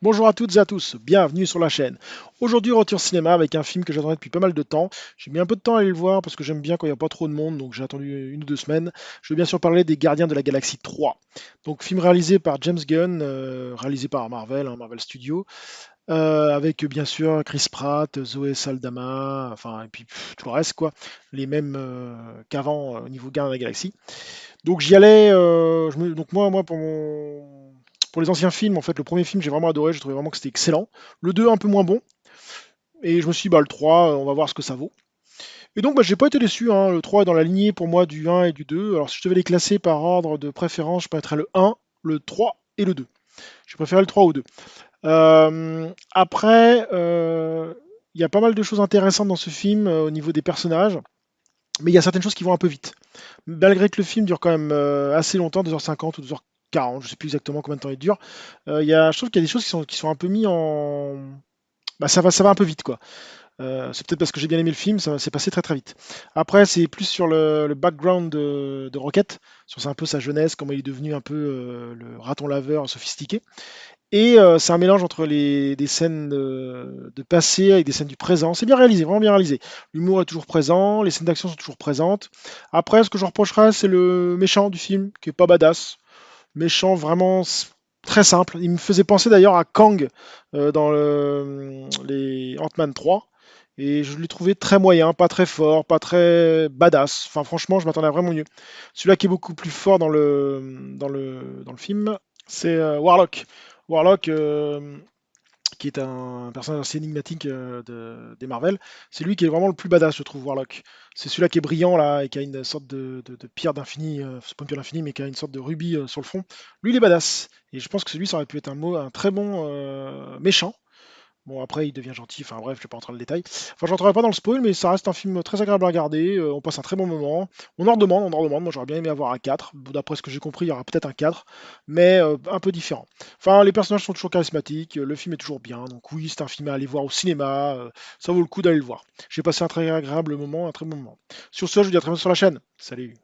Bonjour à toutes et à tous, bienvenue sur la chaîne. Aujourd'hui, retour cinéma avec un film que j'attendais depuis pas mal de temps. J'ai mis un peu de temps à aller le voir parce que j'aime bien quand il n'y a pas trop de monde, donc j'ai attendu 1 ou 2 semaines. Je veux bien sûr parler des Gardiens de la Galaxie 3. Donc, film réalisé par James Gunn, réalisé par Marvel, Marvel Studios, avec bien sûr Chris Pratt, Zoé Saldana, enfin, et puis tout le reste, quoi. Les mêmes qu'avant au niveau Gardiens de la Galaxie. Donc j'y allais, donc moi pour les anciens films, en fait, le premier film, j'ai vraiment adoré, j'ai trouvé vraiment que c'était excellent. Le 2 un peu moins bon, et je me suis dit: «Bah, le 3, on va voir ce que ça vaut». Et donc, bah, j'ai pas été déçu, hein, le 3 est dans la lignée pour moi du 1 et du 2. Alors si je devais les classer par ordre de préférence, je mettrais le 1, le 3 et le 2. J'ai préféré le 3 au 2. Après, il y a pas mal de choses intéressantes dans ce film, au niveau des personnages, mais il y a certaines choses qui vont un peu vite. Malgré que le film dure quand même assez longtemps, 2h50 ou 2h40, je sais plus exactement combien de temps il dure, je trouve qu'il y a des choses qui sont un peu mis en... Bah, ça va un peu vite, quoi. C'est peut-être parce que j'ai bien aimé le film, ça s'est passé très très vite. Après, c'est plus sur le background de Rocket, sur un peu sa jeunesse, comment il est devenu un peu le raton laveur sophistiqué. Et c'est un mélange entre des scènes de passé avec des scènes du présent. C'est bien réalisé, vraiment bien réalisé. L'humour est toujours présent, les scènes d'action sont toujours présentes. Après, ce que je reprocherais, c'est le méchant du film, qui est pas badass. Méchant vraiment très simple. Il me faisait penser d'ailleurs à Kang dans les Ant-Man 3. Et je l'ai trouvé très moyen, pas très fort, pas très badass. Enfin, franchement, je m'attendais à vraiment mieux. Celui-là qui est beaucoup plus fort dans le film, c'est Warlock. Warlock, qui est un personnage assez énigmatique des Marvel. C'est lui qui est vraiment le plus badass, je trouve, Warlock. C'est celui-là qui est brillant, là, et qui a une sorte de pierre d'infini, c'est pas une pierre d'infini, mais qui a une sorte de rubis sur le front. Lui, il est badass. Et je pense que celui, ça aurait pu être un très bon méchant. Bon, après, il devient gentil. Enfin, bref, je vais pas rentrer dans le détail. Enfin, je rentrerai pas dans le spoil, mais ça reste un film très agréable à regarder. On passe un très bon moment. On en redemande. Moi, j'aurais bien aimé avoir un 4. Bon, d'après ce que j'ai compris, il y aura peut-être un 4, mais un peu différent. Enfin, les personnages sont toujours charismatiques. Le film est toujours bien. Donc, oui, c'est un film à aller voir au cinéma. Ça vaut le coup d'aller le voir. J'ai passé un très agréable moment, un très bon moment. Sur ce, je vous dis à très bientôt sur la chaîne. Salut.